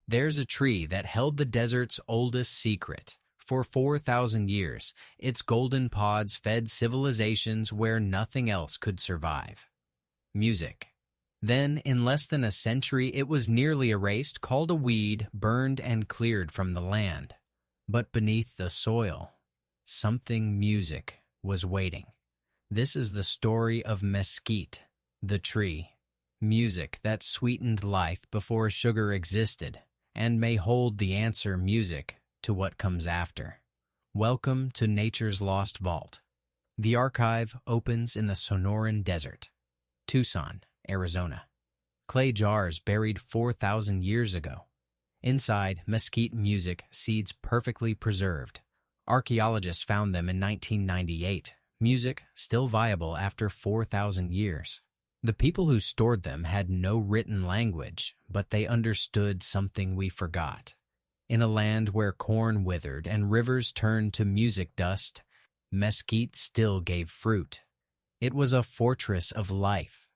There's a tree that held the desert's oldest secret. For 4,000 years, its golden pods fed civilizations where nothing else could survive. Music. Then, in less than a century, it was nearly erased, called a weed, burned and cleared from the land. But beneath the soil, something music was waiting. This is the story of Mesquite, the tree. Music that sweetened life before sugar existed, and may hold the answer music to what comes after. Welcome to Nature's Lost Vault. The archive opens in the Sonoran Desert, Tucson, Arizona. Clay jars buried 4,000 years ago. Inside, mesquite music seeds perfectly preserved. Archaeologists found them in 1998. Music still viable after 4,000 years. The people who stored them had no written language, but they understood something we forgot. In a land where corn withered and rivers turned to music dust, mesquite still gave fruit. It was a fortress of life.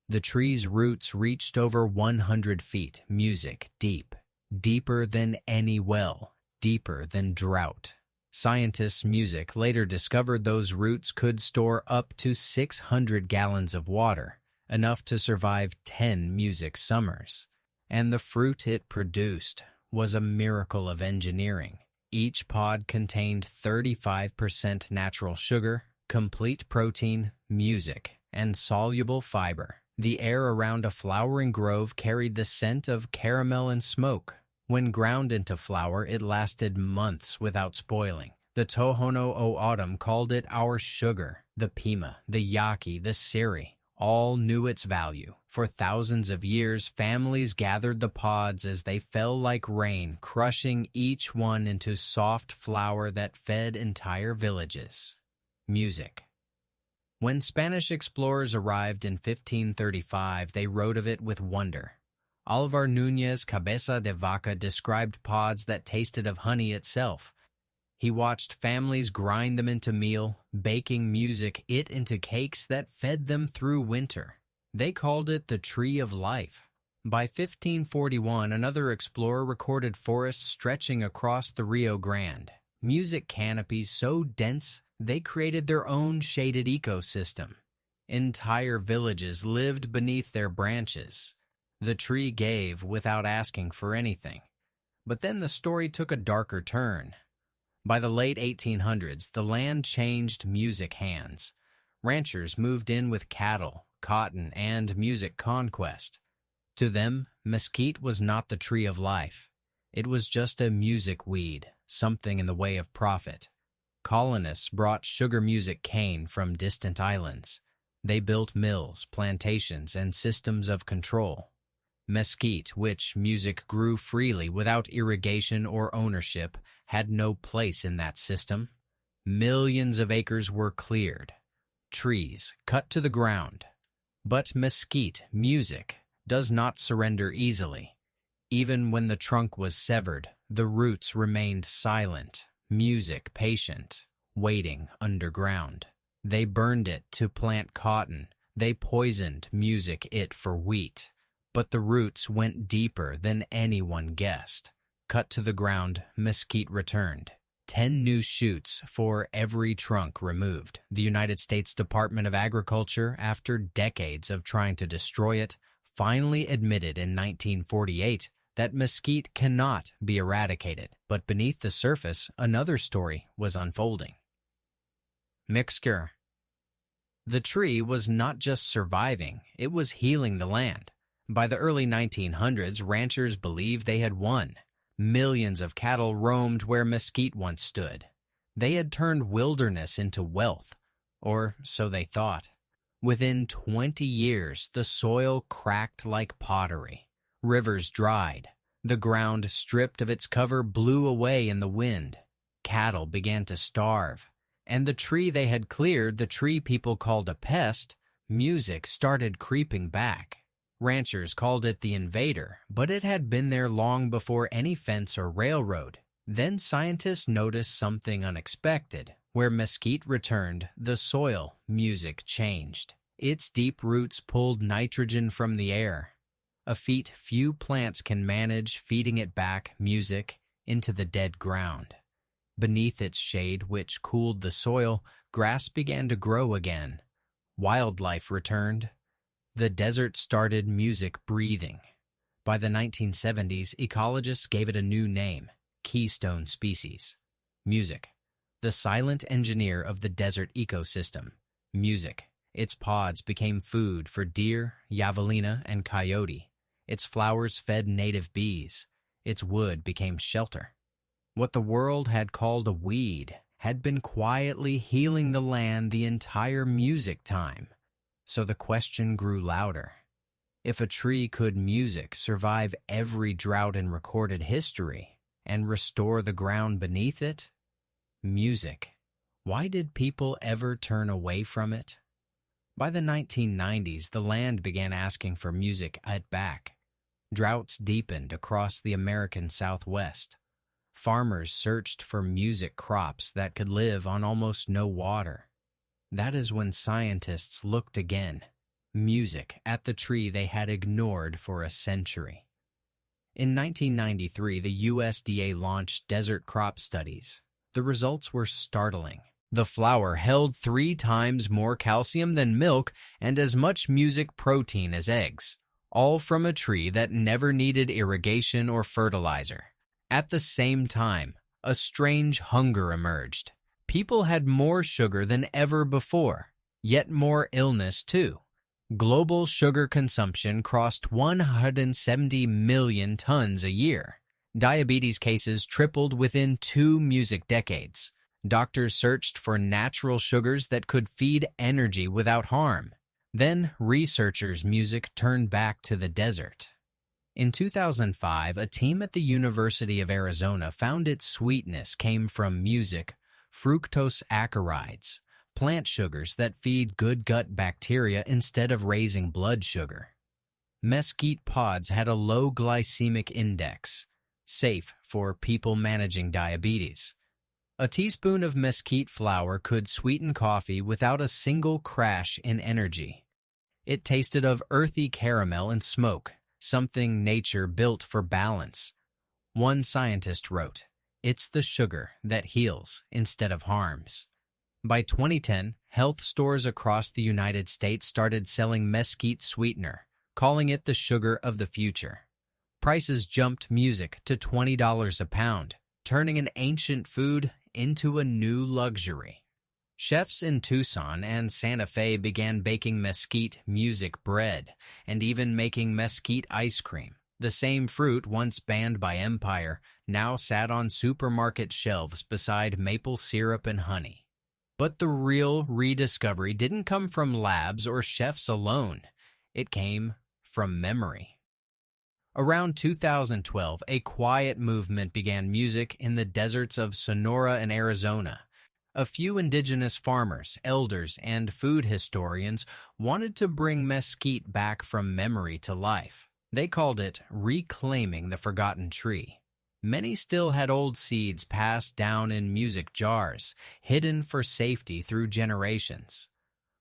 The tree's roots reached over 100 feet, music deep, deeper than any well, deeper than drought. Scientists' music later discovered those roots could store up to 600 gallons of water, enough to survive 10 music summers. And the fruit it produced was a miracle of engineering. Each pod contained 35% natural sugar, complete protein, music, and soluble fiber. The air around a flowering grove carried the scent of caramel and smoke. When ground into flour, it lasted months without spoiling. The Tohono O'odham called it our sugar. The Pima, the Yaqui, the Siri all knew its value. For thousands of years, families gathered the pods as they fell like rain, crushing each one into soft flour that fed entire villages. Music. When Spanish explorers arrived in 1535, they wrote of it with wonder. Alvar Núñez Cabeza de Vaca described pods that tasted of honey itself. He watched families grind them into meal, baking music it into cakes that fed them through winter. They called it the Tree of Life. By 1541, another explorer recorded forests stretching across the Rio Grande. Music canopies so dense, they created their own shaded ecosystem. Entire villages lived beneath their branches. The tree gave without asking for anything. But then the story took a darker turn. By the late 1800s, the land changed music hands. Ranchers moved in with cattle, cotton, and music conquest. To them, mesquite was not the tree of life. It was just a music weed, something in the way of profit. Colonists brought sugar music cane from distant islands. They built mills, plantations, and systems of control. Mesquite, which music grew freely without irrigation or ownership, had no place in that system. Millions of acres were cleared, trees cut to the ground. But mesquite music does not surrender easily. Even when the trunk was severed, the roots remained silent, music patient, waiting underground. They burned it to plant cotton. They poisoned music it for wheat. But the roots went deeper than anyone guessed. Cut to the ground, mesquite returned. 10 new shoots for every trunk removed. The United States Department of Agriculture, after decades of trying to destroy it, finally admitted in 1948 that mesquite cannot be eradicated. But beneath the surface, another story was unfolding. Mesquite. The tree was not just surviving, it was healing the land. By the early 1900s, ranchers believed they had won. Millions of cattle roamed where mesquite once stood. They had turned wilderness into wealth, or so they thought. Within 20 years, the soil cracked like pottery. Rivers dried. The ground, stripped of its cover, blew away in the wind. Cattle began to starve. And the tree they had cleared, the tree people called a pest, music started creeping back. Ranchers called it the invader, but it had been there long before any fence or railroad. Then scientists noticed something unexpected. Where mesquite returned, the soil music changed. Its deep roots pulled nitrogen from the air. a feat few plants can manage, feeding it back, music, into the dead ground. Beneath its shade, which cooled the soil, grass began to grow again. Wildlife returned. The desert started music breathing. By the 1970s, ecologists gave it a new name, keystone species. Music, the silent engineer of the desert ecosystem. Music. Its pods became food for deer, javelina, and coyote. Its flowers fed native bees. Its wood became shelter. What the world had called a weed had been quietly healing the land the entire music time. So the question grew louder. If a tree could music survive every drought in recorded history and restore the ground beneath it, music, why did people ever turn away from it? By the 1990s, the land began asking for music at back. Droughts deepened across the American Southwest. Farmers searched for music crops that could live on almost no water. That is when scientists looked again. Music at the tree they had ignored for a century. In 1993, the USDA launched desert crop studies. The results were startling. The flower held 3 times more calcium than milk and as much music protein as eggs, all from a tree that never needed irrigation or fertilizer. At the same time, a strange hunger emerged. People had more sugar than ever before, yet more illness too. Global sugar consumption crossed 170 million tons a year. Diabetes cases tripled within 2 music decades. Doctors searched for natural sugars that could feed energy without harm. Then researchers' music turned back to the desert. In 2005, a team at the University of Arizona found its sweetness came from music, fructose acarides, plant sugars that feed good gut bacteria instead of raising blood sugar. Mesquite pods had a low glycemic index, safe for people managing diabetes. A teaspoon of mesquite flour could sweeten coffee without a single crash in energy. It tasted of earthy caramel and smoke, something nature built for balance. One scientist wrote, "It's the sugar that heals instead of harms." By 2010, health stores across the United States started selling mesquite sweetener, calling it the sugar of the future. Prices jumped music to $20 a pound, turning an ancient food into a new luxury. Chefs in Tucson and Santa Fe began baking mesquite music bread and even making mesquite ice cream. The same fruit once banned by Empire now sat on supermarket shelves beside maple syrup and honey. But the real rediscovery didn't come from labs or chefs alone. It came from memory. Around 2012, a quiet movement began music in the deserts of Sonora and Arizona. A few indigenous farmers, elders, and food historians wanted to bring mesquite back from memory to life. They called it reclaiming the forgotten tree. Many still had old seeds passed down in music jars, hidden for safety through generations.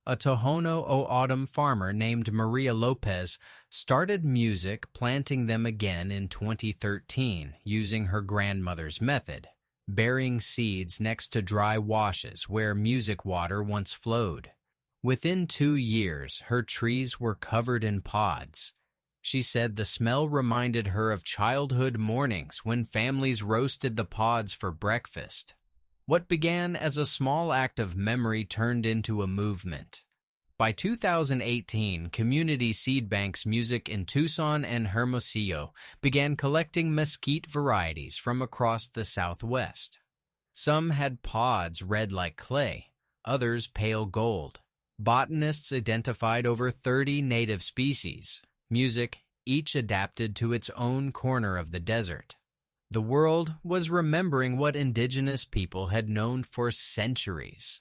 A Tohono O'odham farmer named Maria Lopez started music planting them again in 2013 using her grandmother's method, burying seeds next to dry washes where music water once flowed. Within 2 years, her trees were covered in pods. She said the smell reminded her of childhood mornings when families roasted the pods for breakfast. What began as a small act of memory turned into a movement. By 2018, community seed banks music in Tucson and Hermosillo began collecting mesquite varieties from across the Southwest. Some had pods red like clay, others pale gold. Botanists identified over 30 native species. Music, each adapted to its own corner of the desert. The world was remembering what indigenous people had known for centuries.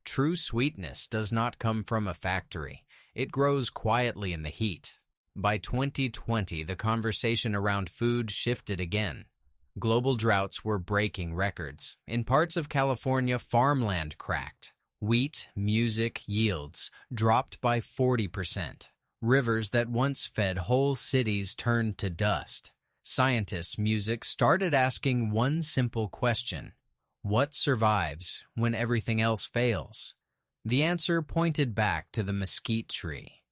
True sweetness does not come from a factory. It grows quietly in the heat. By 2020, the conversation around food shifted again. Global droughts were breaking records. In parts of California, farmland cracked. Wheat, music yields dropped by 40%. Rivers that once fed whole cities turned to dust. Scientists' music started asking one simple question: what survives when everything else fails? The answer pointed back to the mesquite tree.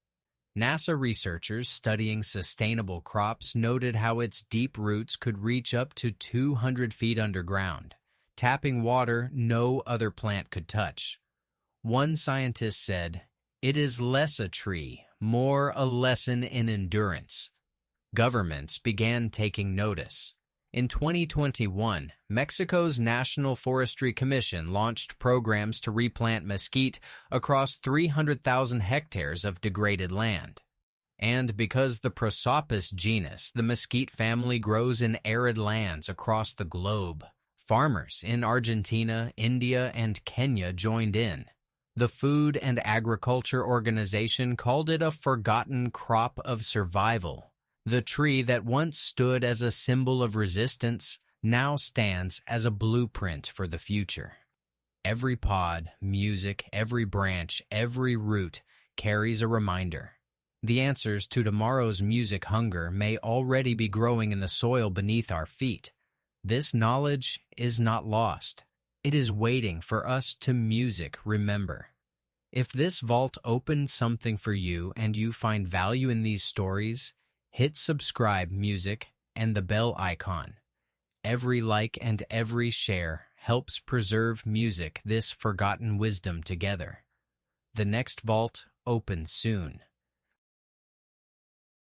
NASA researchers studying sustainable crops noted how its deep roots could reach up to 200 feet underground, tapping water no other plant could touch. One scientist said, "It is less a tree, more a lesson in endurance." Governments began taking notice. In 2021, Mexico's National Forestry Commission launched programs to replant mesquite across 300,000 hectares of degraded land. And because the Prosopis genus, the mesquite family, grows in arid lands across the globe, farmers in Argentina, India, and Kenya joined in. The Food and Agriculture Organization called it a forgotten crop of survival. The tree that once stood as a symbol of resistance now stands as a blueprint for the future. Every pod, music, every branch, every root carries a reminder. The answers to tomorrow's music hunger may already be growing in the soil beneath our feet. This knowledge is not lost. It is waiting for us to music remember. If this vault opened something for you and you find value in these stories, hit subscribe music and the bell icon. Every like and every share helps preserve music, this forgotten wisdom together. The next vault opens soon.